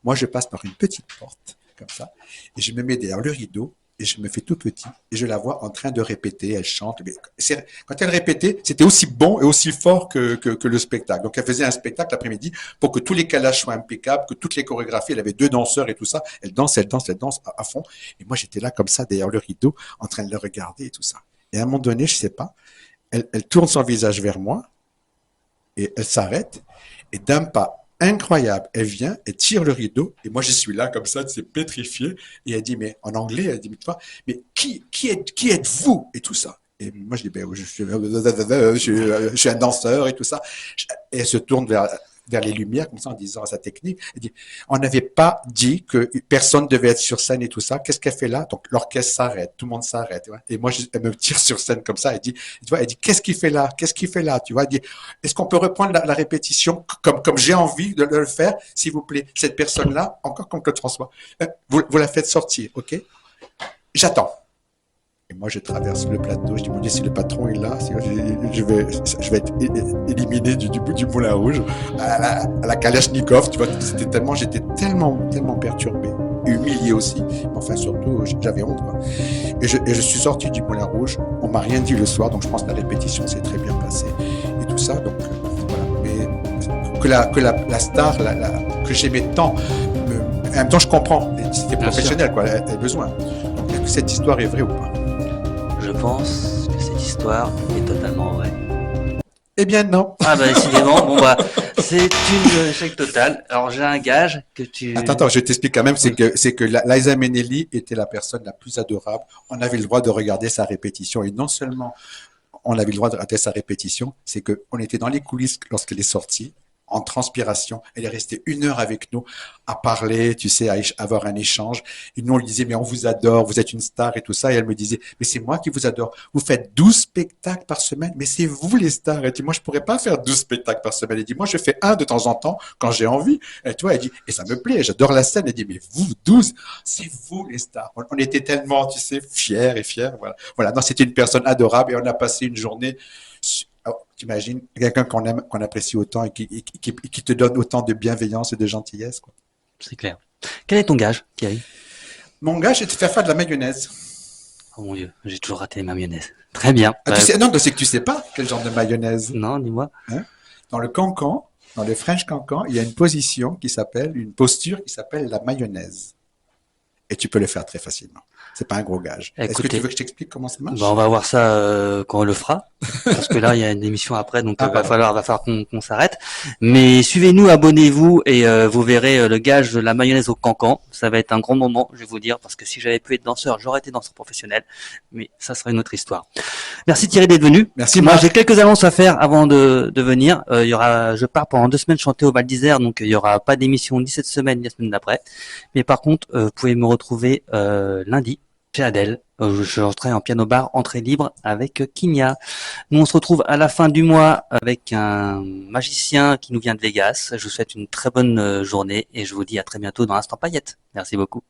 Moi, je passe par une petite porte comme ça et je me mets derrière le rideau. Et je me fais tout petit et je la vois en train de répéter, elle chante. Quand elle répétait, c'était aussi bon et aussi fort que le spectacle. Donc elle faisait un spectacle l'après-midi pour que tous les calages soient impeccables, que toutes les chorégraphies, elle avait 2 danseurs et tout ça. Elle danse à fond. Et moi j'étais là comme ça derrière le rideau en train de le regarder et tout ça. Et à un moment donné, je sais pas, elle tourne son visage vers moi et elle s'arrête et d'un pas incroyable, elle vient, elle tire le rideau et moi je suis là comme ça, c'est pétrifié et elle dit mais en anglais, elle dit mais toi, mais qui êtes-vous et tout ça. Et moi je dis ben je suis un danseur et tout ça. Et elle se tourne vers les lumières comme ça en disant à sa technique, elle dit on n'avait pas dit que personne devait être sur scène et tout ça. Qu'est-ce qu'elle fait là? Donc l'orchestre s'arrête, tout le monde s'arrête. Tu vois. Et moi elle me tire sur scène comme ça. Tu vois, elle dit qu'est-ce qu'il fait là? Qu'est-ce qu'il fait là? Tu vois, elle dit est-ce qu'on peut reprendre la répétition comme j'ai envie de le faire, s'il vous plaît? Cette personne-là, encore comme Claude François, vous la faites sortir, ok? J'attends. Et moi, je traverse le plateau. Je dis, mon Dieu, si le patron est là, je vais être éliminé du Moulin Rouge à la Kalachnikov. Tu vois, j'étais tellement perturbé, humilié aussi. Mais enfin, surtout, j'avais honte, quoi. Et je suis sorti du Moulin Rouge. On m'a rien dit le soir, donc je pense que la répétition s'est très bien passée et tout ça. Donc, voilà. Mais que la star, que j'aimais tant, en même temps, je comprends. C'était professionnel, quoi. Elle a besoin. Donc, est-ce que cette histoire est vraie ou pas? Je pense que cette histoire est totalement vraie. Eh bien non. Ah bah décidément, bon bah c'est une échec total. Alors j'ai un gage que tu... Attends, je t'explique quand même, c'est que Liza Minnelli était la personne la plus adorable. On avait le droit de regarder sa répétition et non seulement on avait le droit de regarder sa répétition, c'est que on était dans les coulisses lorsqu'elle est sortie, en transpiration. Elle est restée 1 heure avec nous à parler, tu sais, à avoir un échange. Et nous, on lui disait, mais on vous adore, vous êtes une star et tout ça. Et elle me disait, mais c'est moi qui vous adore. Vous faites 12 spectacles par semaine, mais c'est vous les stars. Elle dit, moi, je pourrais pas faire 12 spectacles par semaine. Elle dit, moi, je fais un de temps en temps quand j'ai envie. Et tu vois, elle dit, et ça me plaît, j'adore la scène. Elle dit, mais vous, 12, c'est vous les stars. On était tellement, tu sais, fiers. Voilà. Voilà. Non, c'était une personne adorable et on a passé une journée. T'imagines quelqu'un qu'on aime, qu'on apprécie autant et qui te donne autant de bienveillance et de gentillesse, quoi. C'est clair. Quel est ton gage, Thierry? Mon gars, c'est de faire de la mayonnaise. Oh mon Dieu, j'ai toujours raté ma mayonnaise. Très bien. Ah, non, c'est que tu sais pas quel genre de mayonnaise. Non, dis-moi. Hein? Dans le cancan, dans le French cancan, il y a une posture qui s'appelle la mayonnaise. Et tu peux le faire très facilement. C'est pas un gros gage. Écoutez, est-ce que tu veux que je t'explique comment ça marche? Bah on va voir ça quand on le fera, parce que là il y a une émission après, donc va falloir qu'on s'arrête. Mais suivez-nous, abonnez-vous et vous verrez le gage de la mayonnaise au cancan. Ça va être un grand moment, je vais vous dire, parce que si j'avais pu être danseur, j'aurais été danseur professionnel. Mais ça serait une autre histoire. Merci Thierry d'être venu. Merci. Moi j'ai quelques annonces à faire avant de venir. Je pars pendant 2 semaines chanter au Val d'Isère, donc il y aura pas d'émission ni cette semaine ni la semaine d'après. Mais par contre, vous pouvez me retrouver lundi chez Adèle. Je chanterai en piano bar, entrée libre avec Kimia. Nous on se retrouve à la fin du mois avec un magicien qui nous vient de Vegas. Je vous souhaite une très bonne journée et je vous dis à très bientôt dans l'Instant Paillette. Merci beaucoup.